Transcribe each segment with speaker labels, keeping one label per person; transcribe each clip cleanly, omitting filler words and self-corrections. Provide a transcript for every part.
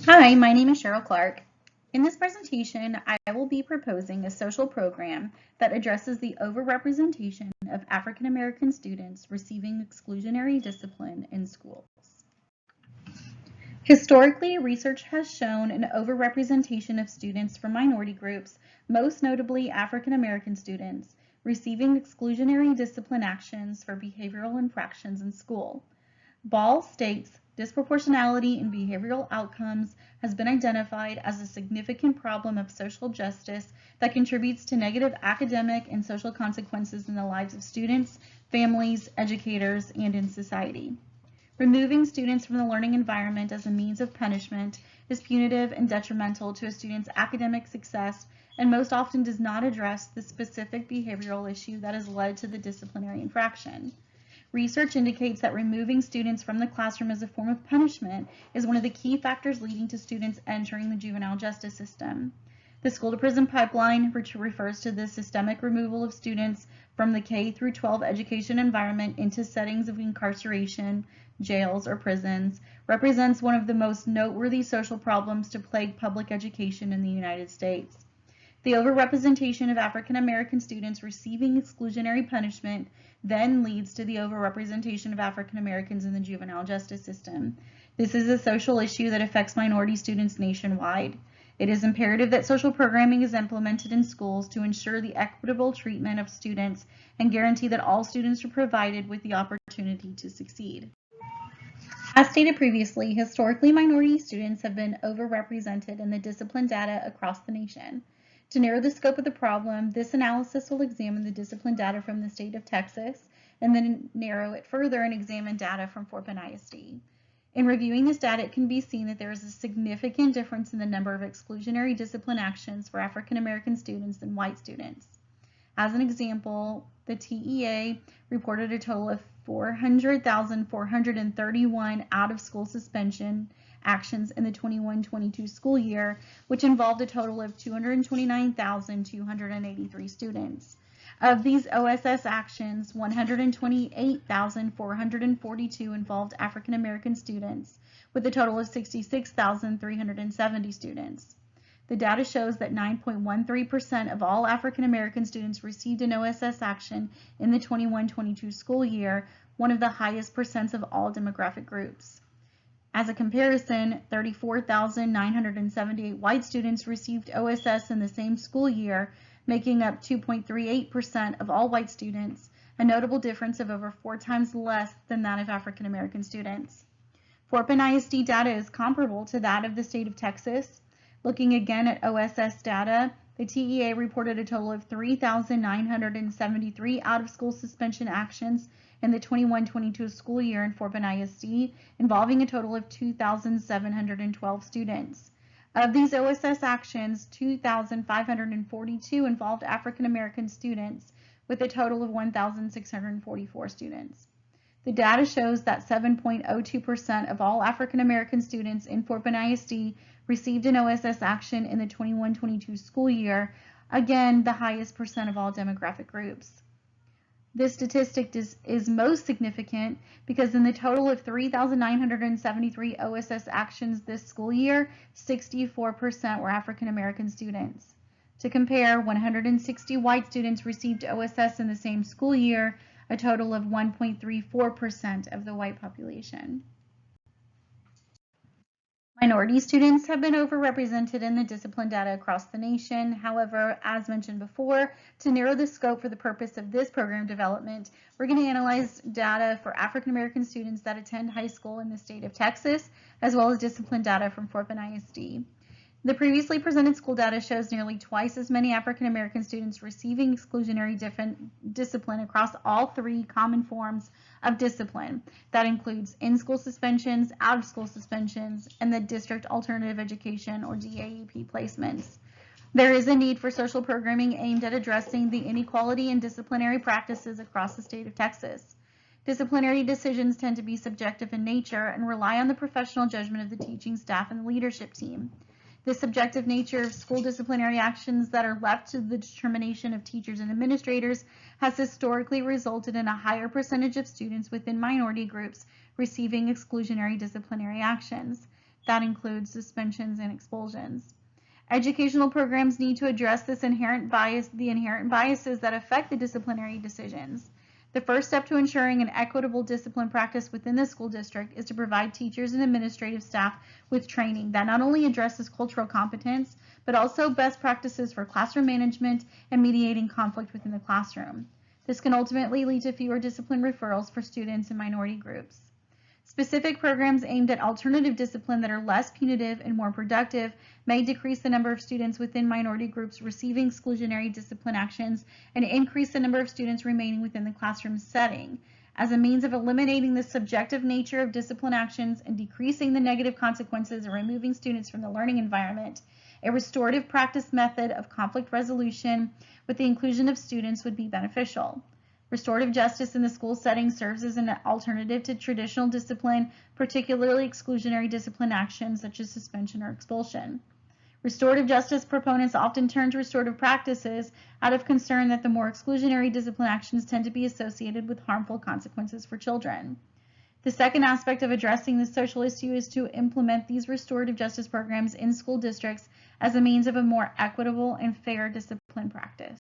Speaker 1: Hi, my name is Cheryl Clark. In this presentation, I will be proposing a social program that addresses the overrepresentation of African American students receiving exclusionary discipline in schools. Historically, research has shown an overrepresentation of students from minority groups, most notably African American students, receiving exclusionary discipline actions for behavioral infractions in school. Ball states disproportionality in behavioral outcomes has been identified as a significant problem of social justice that contributes to negative academic and social consequences in the lives of students, families, educators, and in society. Removing students from the learning environment as a means of punishment is punitive and detrimental to a student's academic success and most often does not address the specific behavioral issue that has led to the disciplinary infraction. Research indicates that removing students from the classroom as a form of punishment is one of the key factors leading to students entering the juvenile justice system. The school to prison pipeline, which refers to the systemic removal of students from the K through 12 education environment into settings of incarceration, jails, or prisons, represents one of the most noteworthy social problems to plague public education in the United States. The overrepresentation of African American students receiving exclusionary punishment then leads to the overrepresentation of African Americans in the juvenile justice system. This is a social issue that affects minority students nationwide. It is imperative that social programming is implemented in schools to ensure the equitable treatment of students and guarantee that all students are provided with the opportunity to succeed. As stated previously, historically minority students have been overrepresented in the discipline data across the nation. To narrow the scope of the problem, this analysis will examine the discipline data from the state of Texas and then narrow it further and examine data from Fort Bend ISD. In reviewing this data, it can be seen that there is a significant difference in the number of exclusionary discipline actions for African American students than white students. As an example, the TEA reported a total of 400,431 out-of-school suspension actions in the 21-22 school year, which involved a total of 229,283 students. Of these OSS actions, 128,442 involved African American students, with a total of 66,370 students. The data shows that 9.13% of all African American students received an OSS action in the 21-22 school year, one of the highest percents of all demographic groups. As a comparison, 34,978 white students received OSS in the same school year, making up 2.38% of all white students, a notable difference of over 4 times less than that of African American students. Fort Bend ISD data is comparable to that of the state of Texas. Looking again at OSS data, the TEA reported a total of 3,973 out-of-school suspension actions in the 21-22 school year in Fort Bend ISD, involving a total of 2,712 students. Of these OSS actions, 2,542 involved African American students, with a total of 1,644 students. The data shows that 7.02% of all African American students in Fort Bend ISD received an OSS action in the 21-22 school year, again the highest percent of all demographic groups. This statistic is most significant because in the total of 3,973 OSS actions this school year, 64% were African American students. To compare, 160 white students received OSS in the same school year, a total of 1.34% of the white population. Minority students have been overrepresented in the discipline data across the nation. However, as mentioned before, to narrow the scope for the purpose of this program development, we're going to analyze data for African American students that attend high school in the state of Texas, as well as discipline data from Fort Bend ISD. The previously presented school data shows nearly twice as many African American students receiving exclusionary discipline across all 3 common forms of discipline. That includes in-school suspensions, out-of-school suspensions, and the district alternative education or DAEP placements. There is a need for social programming aimed at addressing the inequality in disciplinary practices across the state of Texas. Disciplinary decisions tend to be subjective in nature and rely on the professional judgment of the teaching staff and the leadership team. The subjective nature of school disciplinary actions that are left to the determination of teachers and administrators has historically resulted in a higher percentage of students within minority groups receiving exclusionary disciplinary actions. That includes suspensions and expulsions. Educational programs need to address the inherent biases that affect the disciplinary decisions. The first step to ensuring an equitable discipline practice within the school district is to provide teachers and administrative staff with training that not only addresses cultural competence, but also best practices for classroom management and mediating conflict within the classroom. This can ultimately lead to fewer discipline referrals for students in minority groups. Specific programs aimed at alternative discipline that are less punitive and more productive may decrease the number of students within minority groups receiving exclusionary discipline actions and increase the number of students remaining within the classroom setting. As a means of eliminating the subjective nature of discipline actions and decreasing the negative consequences of removing students from the learning environment, a restorative practice method of conflict resolution with the inclusion of students would be beneficial. Restorative justice in the school setting serves as an alternative to traditional discipline, particularly exclusionary discipline actions such as suspension or expulsion. Restorative justice proponents often turn to restorative practices out of concern that the more exclusionary discipline actions tend to be associated with harmful consequences for children. The second aspect of addressing this social issue is to implement these restorative justice programs in school districts as a means of a more equitable and fair discipline practice.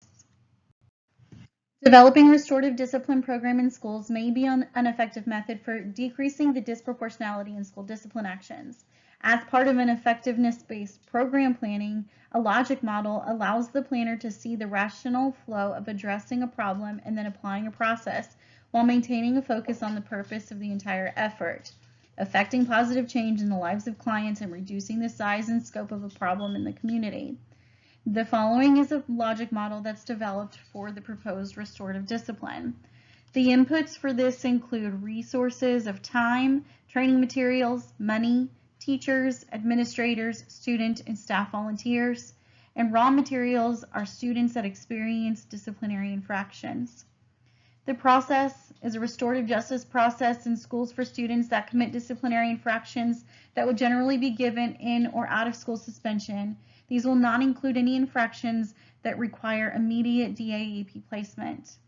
Speaker 1: Developing a restorative discipline program in schools may be an effective method for decreasing the disproportionality in school discipline actions. As part of an effectiveness-based program planning, a logic model allows the planner to see the rational flow of addressing a problem and then applying a process while maintaining a focus on the purpose of the entire effort, affecting positive change in the lives of clients and reducing the size and scope of a problem in the community. The following is a logic model that's developed for the proposed restorative discipline. The inputs for this include resources of time, training materials, money, teachers, administrators, student and staff volunteers, and raw materials are students that experience disciplinary infractions. The process is a restorative justice process in schools for students that commit disciplinary infractions that would generally be given in or out of school suspension. These will not include any infractions that require immediate DAEP placement.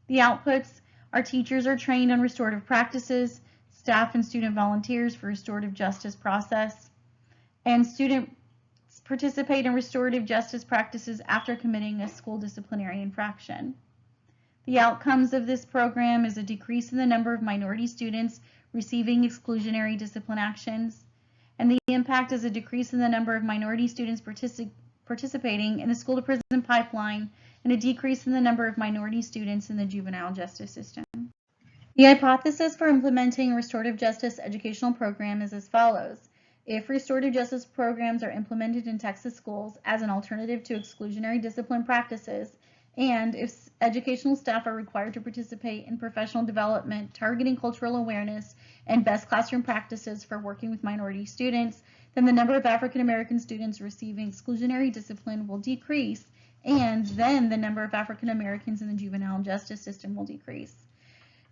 Speaker 1: The outputs are teachers are trained on restorative practices, staff and student volunteers for restorative justice process, and students participate in restorative justice practices after committing a school disciplinary infraction. The outcomes of this program is a decrease in the number of minority students receiving exclusionary discipline actions, and the impact is a decrease in the number of minority students participating in the school to prison pipeline and a decrease in the number of minority students in the juvenile justice system. The hypothesis for implementing a restorative justice educational program is as follows. If restorative justice programs are implemented in Texas schools as an alternative to exclusionary discipline practices, and if educational staff are required to participate in professional development targeting cultural awareness and best classroom practices for working with minority students, then the number of African American students receiving exclusionary discipline will decrease, and then the number of African Americans in the juvenile justice system will decrease.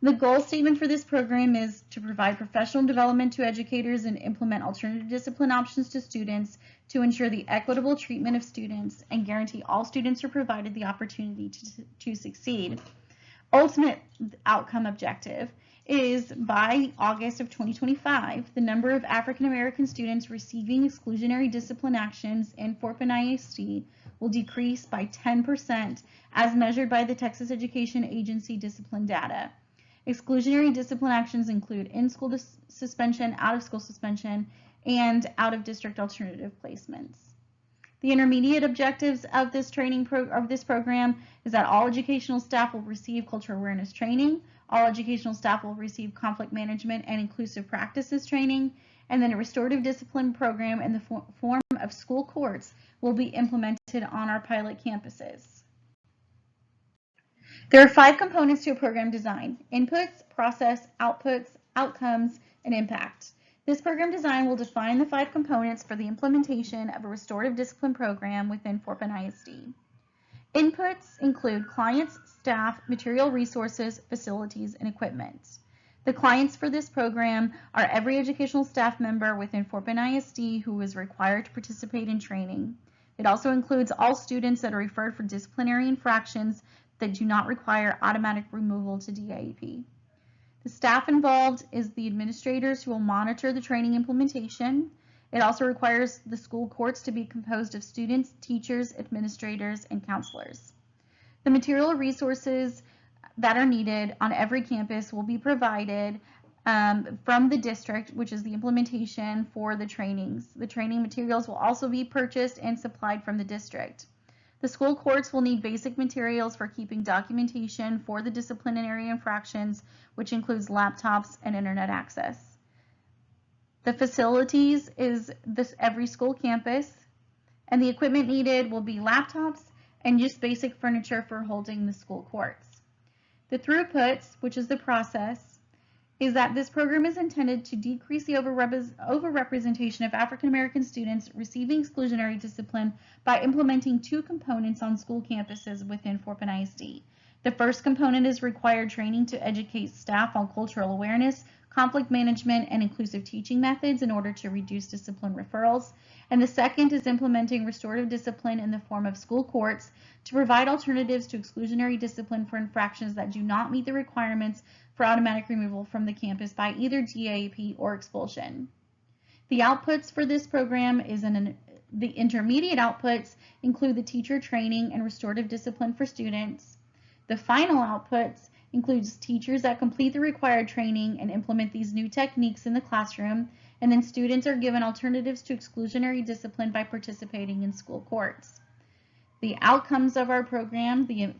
Speaker 1: The goal statement for this program is to provide professional development to educators and implement alternative discipline options to students to ensure the equitable treatment of students and guarantee all students are provided the opportunity to succeed. Ultimate outcome objective is by August of 2025, the number of African American students receiving exclusionary discipline actions in Fort Benning ISD will decrease by 10% as measured by the Texas Education Agency discipline data. Exclusionary discipline actions include in-school suspension, out-of-school suspension, and out-of-district alternative placements. The intermediate objectives of this program is that all educational staff will receive cultural awareness training, all educational staff will receive conflict management and inclusive practices training, and then a restorative discipline program in the form of school courts will be implemented on our pilot campuses. There are 5 components to a program design: inputs, process, outputs, outcomes, and impact. This program design will define the 5 components for the implementation of a restorative discipline program within Fort Benning ISD. Inputs include clients, staff, material resources, facilities, and equipment. The clients for this program are every educational staff member within Fort Benning ISD who is required to participate in training. It also includes all students that are referred for disciplinary infractions that do not require automatic removal to DAEP. The staff involved is the administrators who will monitor the training implementation. It also requires the school courts to be composed of students, teachers, administrators, and counselors. The material resources that are needed on every campus will be provided from the district, which is the implementation for the trainings. The training materials will also be purchased and supplied from the district. The school courts will need basic materials for keeping documentation for the disciplinary infractions, which includes laptops and internet access. The facilities is every school campus, and the equipment needed will be laptops and just basic furniture for holding the school courts. The throughputs, which is the process, is that this program is intended to decrease the overrepresentation of African American students receiving exclusionary discipline by implementing two components on school campuses within Fort Bend ISD. The first component is required training to educate staff on cultural awareness, conflict management, and inclusive teaching methods in order to reduce discipline referrals. And the second is implementing restorative discipline in the form of school courts to provide alternatives to exclusionary discipline for infractions that do not meet the requirements for automatic removal from the campus by either GAP or expulsion. The outputs for this program is the intermediate outputs include the teacher training and restorative discipline for students. The final outputs includes teachers that complete the required training and implement these new techniques in the classroom, and then students are given alternatives to exclusionary discipline by participating in school courts. The outcomes of our program, the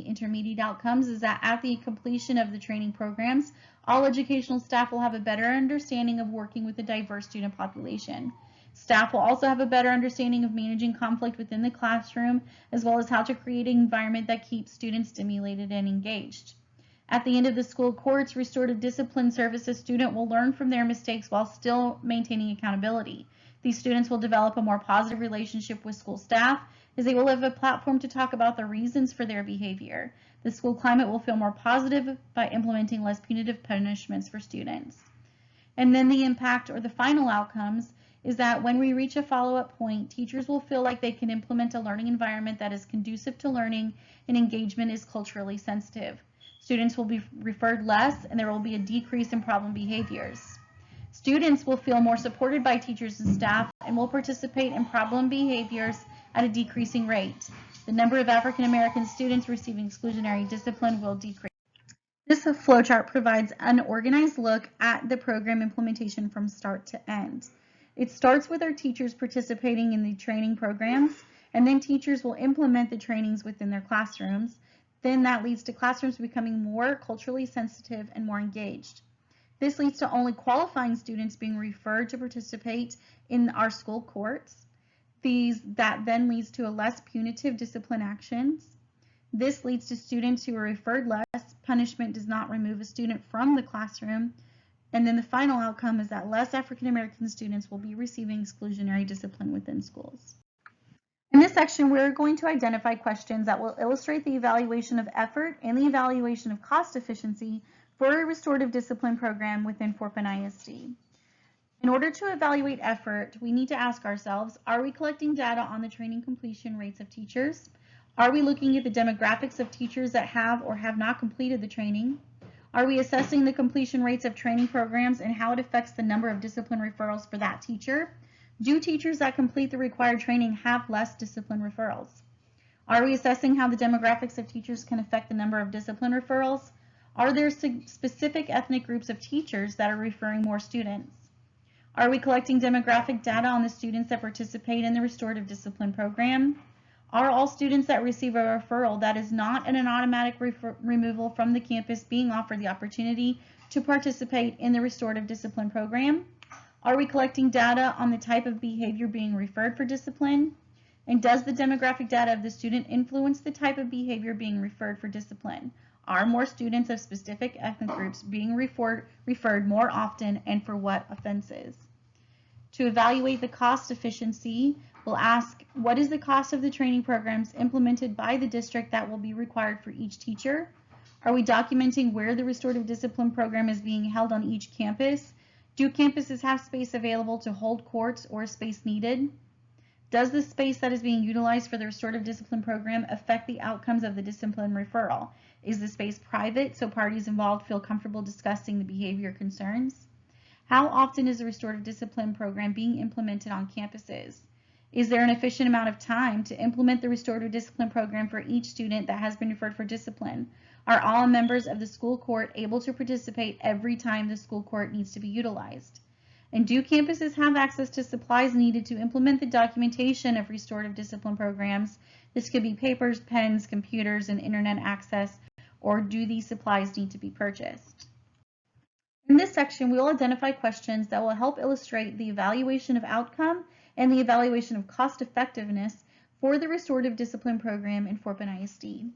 Speaker 1: intermediate outcomes, is that at the completion of the training programs, all educational staff will have a better understanding of working with a diverse student population. Staff will also have a better understanding of managing conflict within the classroom, as well as how to create an environment that keeps students stimulated and engaged. At the end of the school courts, restorative discipline services student will learn from their mistakes while still maintaining accountability. These students will develop a more positive relationship with school staff, as they will have a platform to talk about the reasons for their behavior. The school climate will feel more positive by implementing less punitive punishments for students. And then the impact or the final outcomes is that when we reach a follow-up point, teachers will feel like they can implement a learning environment that is conducive to learning and engagement is culturally sensitive. Students will be referred less, and there will be a decrease in problem behaviors. Students will feel more supported by teachers and staff and will participate in problem behaviors at a decreasing rate. The number of African American students receiving exclusionary discipline will decrease. This flowchart provides an organized look at the program implementation from start to end. It starts with our teachers participating in the training programs, and then teachers will implement the trainings within their classrooms. Then that leads to classrooms becoming more culturally sensitive and more engaged. This leads to only qualifying students being referred to participate in our school courts. That then leads to a less punitive discipline actions. This leads to students who are referred less. Punishment does not remove a student from the classroom. And then the final outcome is that less African American students will be receiving exclusionary discipline within schools. In this section, we're going to identify questions that will illustrate the evaluation of effort and the evaluation of cost efficiency for a restorative discipline program within Fort Bend ISD. In order to evaluate effort, we need to ask ourselves, are we collecting data on the training completion rates of teachers? Are we looking at the demographics of teachers that have or have not completed the training? Are we assessing the completion rates of training programs and how it affects the number of discipline referrals for that teacher? Do teachers that complete the required training have less discipline referrals? Are we assessing how the demographics of teachers can affect the number of discipline referrals? Are there specific ethnic groups of teachers that are referring more students? Are we collecting demographic data on the students that participate in the restorative discipline program? Are all students that receive a referral that is not an automatic removal from the campus being offered the opportunity to participate in the restorative discipline program? Are we collecting data on the type of behavior being referred for discipline? And does the demographic data of the student influence the type of behavior being referred for discipline? Are more students of specific ethnic groups being referred more often, and for what offenses? To evaluate the cost efficiency, we'll ask, what is the cost of the training programs implemented by the district that will be required for each teacher? Are we documenting where the restorative discipline program is being held on each campus? Do campuses have space available to hold courts or space needed? Does the space that is being utilized for the restorative discipline program affect the outcomes of the discipline referral? Is the space private so parties involved feel comfortable discussing the behavior concerns? How often is the restorative discipline program being implemented on campuses? Is there an efficient amount of time to implement the restorative discipline program for each student that has been referred for discipline? Are all members of the school court able to participate every time the school court needs to be utilized? And do campuses have access to supplies needed to implement the documentation of restorative discipline programs? This could be papers, pens, computers, and internet access, or do these supplies need to be purchased? In this section, we will identify questions that will help illustrate the evaluation of outcome and the evaluation of cost effectiveness for the restorative discipline program in Fort Bend ISD.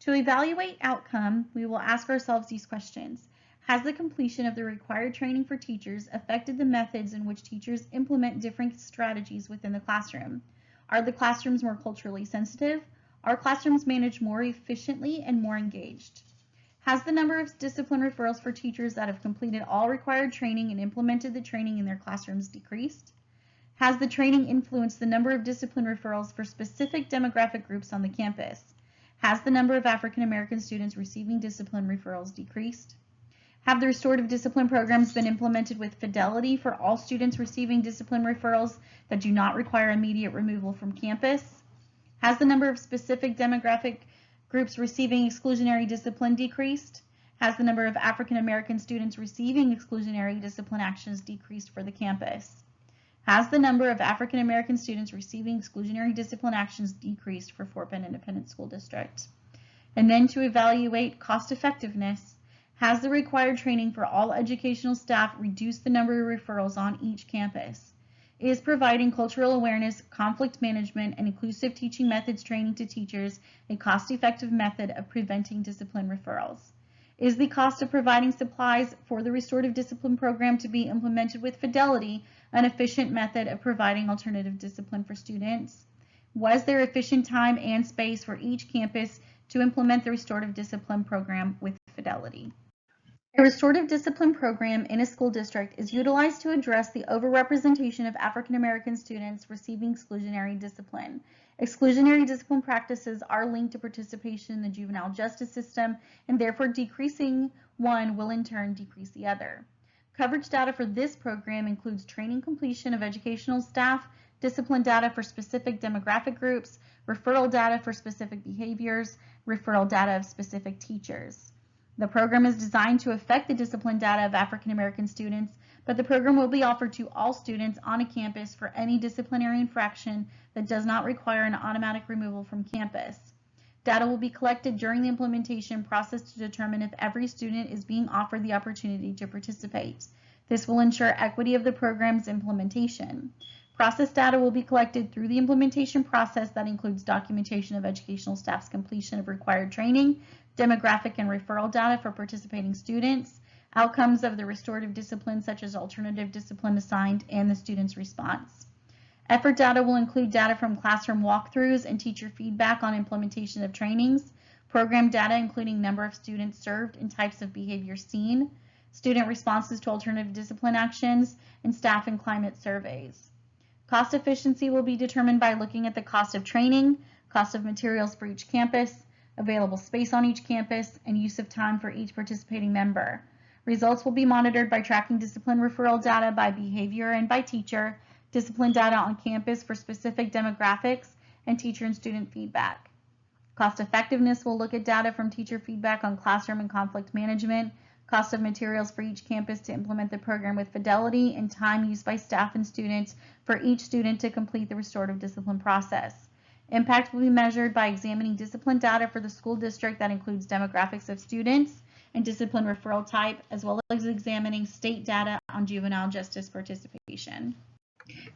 Speaker 1: To evaluate outcome, we will ask ourselves these questions. Has the completion of the required training for teachers affected the methods in which teachers implement different strategies within the classroom? Are the classrooms more culturally sensitive? Are classrooms managed more efficiently and more engaged? Has the number of discipline referrals for teachers that have completed all required training and implemented the training in their classrooms decreased? Has the training influenced the number of discipline referrals for specific demographic groups on the campus? Has the number of African American students receiving discipline referrals decreased? Have the restorative discipline programs been implemented with fidelity for all students receiving discipline referrals that do not require immediate removal from campus? Has the number of specific demographic groups receiving exclusionary discipline decreased? Has the number of African American students receiving exclusionary discipline actions decreased for the campus? Has the number of African American students receiving exclusionary discipline actions decreased for Fort Bend Independent School District? And then to evaluate cost effectiveness, has the required training for all educational staff reduced the number of referrals on each campus? Is providing cultural awareness, conflict management, and inclusive teaching methods training to teachers a cost-effective method of preventing discipline referrals? Is the cost of providing supplies for the restorative discipline program to be implemented with fidelity an efficient method of providing alternative discipline for students? Was there efficient time and space for each campus to implement the restorative discipline program with fidelity? A restorative discipline program in a school district is utilized to address the overrepresentation of African American students receiving exclusionary discipline. Exclusionary discipline practices are linked to participation in the juvenile justice system, and therefore decreasing one will in turn decrease the other. Coverage data for this program includes training completion of educational staff, discipline data for specific demographic groups, referral data for specific behaviors, referral data of specific teachers. The program is designed to affect the discipline data of African American students, but the program will be offered to all students on a campus for any disciplinary infraction that does not require an automatic removal from campus. Data will be collected during the implementation process to determine if every student is being offered the opportunity to participate. This will ensure equity of the program's implementation. Process data will be collected through the implementation process that includes documentation of educational staff's completion of required training, demographic and referral data for participating students, outcomes of the restorative discipline such as alternative discipline assigned, and the student's response. Effort data will include data from classroom walkthroughs and teacher feedback on implementation of trainings, program data including number of students served and types of behavior seen, student responses to alternative discipline actions, and staff and climate surveys. Cost efficiency will be determined by looking at the cost of training, cost of materials for each campus, available space on each campus, and use of time for each participating member. Results will be monitored by tracking discipline referral data by behavior and by teacher, discipline data on campus for specific demographics, and teacher and student feedback. Cost effectiveness will look at data from teacher feedback on classroom and conflict management, cost of materials for each campus to implement the program with fidelity, and time used by staff and students for each student to complete the restorative discipline process. Impact will be measured by examining discipline data for the school district that includes demographics of students and discipline referral type, as well as examining state data on juvenile justice participation.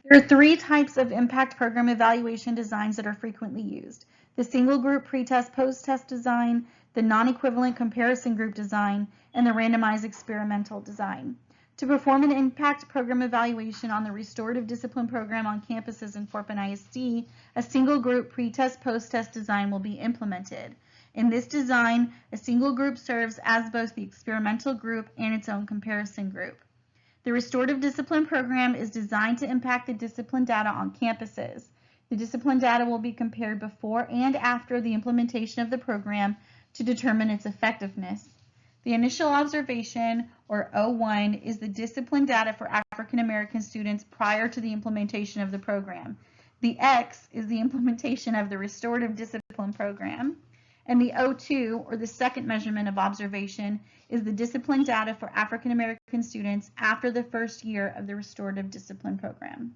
Speaker 1: There are three types of impact program evaluation designs that are frequently used: the single group pre-test post-test design, the non-equivalent comparison group design, and the randomized experimental design. To perform an impact program evaluation on the restorative discipline program on campuses in Fort Bend ISD, a single group pre-test post-test design will be implemented. In this design, a single group serves as both the experimental group and its own comparison group. The restorative discipline program is designed to impact the discipline data on campuses. The discipline data will be compared before and after the implementation of the program to determine its effectiveness. The initial observation, or O1, is the discipline data for African American students prior to the implementation of the program. The X is the implementation of the restorative discipline program. And the O2, or the second measurement of observation, is the discipline data for African American students after the first year of the restorative discipline program.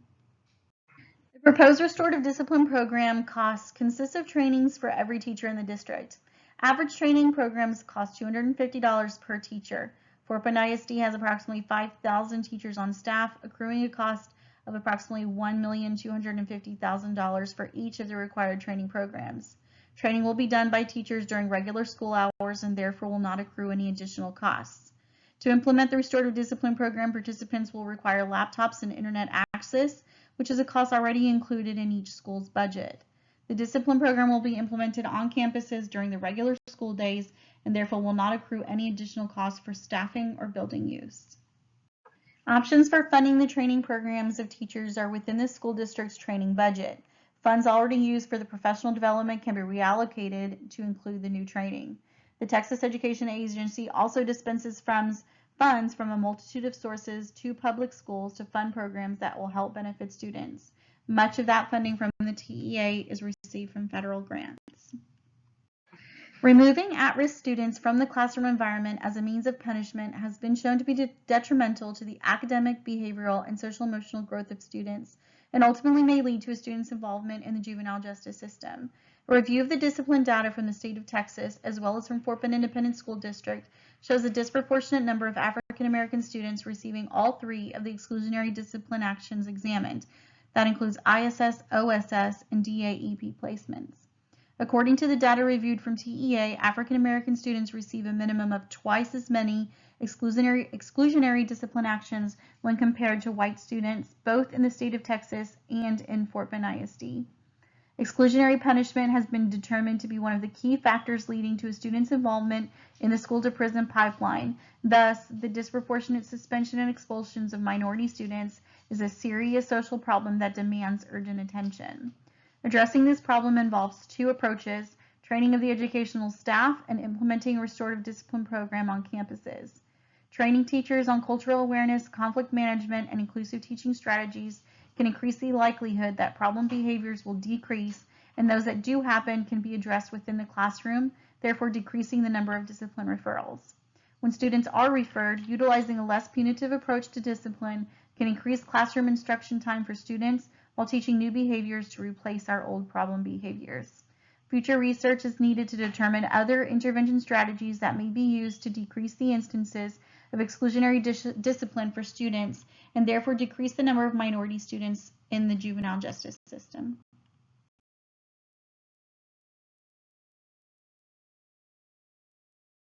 Speaker 1: The proposed restorative discipline program costs consists of trainings for every teacher in the district. Average training programs cost $250 per teacher. Fort Bend ISD has approximately 5,000 teachers on staff, accruing a cost of approximately $1,250,000 for each of the required training programs. Training will be done by teachers during regular school hours and therefore will not accrue any additional costs. To implement the restorative discipline program, participants will require laptops and internet access, which is a cost already included in each school's budget. The discipline program will be implemented on campuses during the regular school days and therefore will not accrue any additional costs for staffing or building use. Options for funding the training programs of teachers are within the school district's training budget. Funds already used for the professional development can be reallocated to include the new training. The Texas Education Agency also dispenses funds from a multitude of sources to public schools to fund programs that will help benefit students. Much of that funding from the TEA is received from federal grants. Removing at-risk students from the classroom environment as a means of punishment has been shown to be detrimental to the academic, behavioral, and social-emotional growth of students, and ultimately may lead to a student's involvement in the juvenile justice system. A review of the discipline data from the state of Texas, as well as from Fort Bend Independent School District, shows a disproportionate number of African American students receiving all three of the exclusionary discipline actions examined. That includes ISS, OSS, and DAEP placements. According to the data reviewed from TEA, African American students receive a minimum of twice as many exclusionary discipline actions when compared to white students, both in the state of Texas and in Fort Bend ISD. Exclusionary punishment has been determined to be one of the key factors leading to a student's involvement in the school-to-prison pipeline. Thus, the disproportionate suspension and expulsions of minority students is a serious social problem that demands urgent attention. Addressing this problem involves two approaches: training of the educational staff and implementing a restorative discipline program on campuses. Training teachers on cultural awareness, conflict management, and inclusive teaching strategies can increase the likelihood that problem behaviors will decrease, and those that do happen can be addressed within the classroom, therefore decreasing the number of discipline referrals. When students are referred, utilizing a less punitive approach to discipline can increase classroom instruction time for students while teaching new behaviors to replace our old problem behaviors. Future research is needed to determine other intervention strategies that may be used to decrease the instances of exclusionary discipline for students and therefore decrease the number of minority students in the juvenile justice system.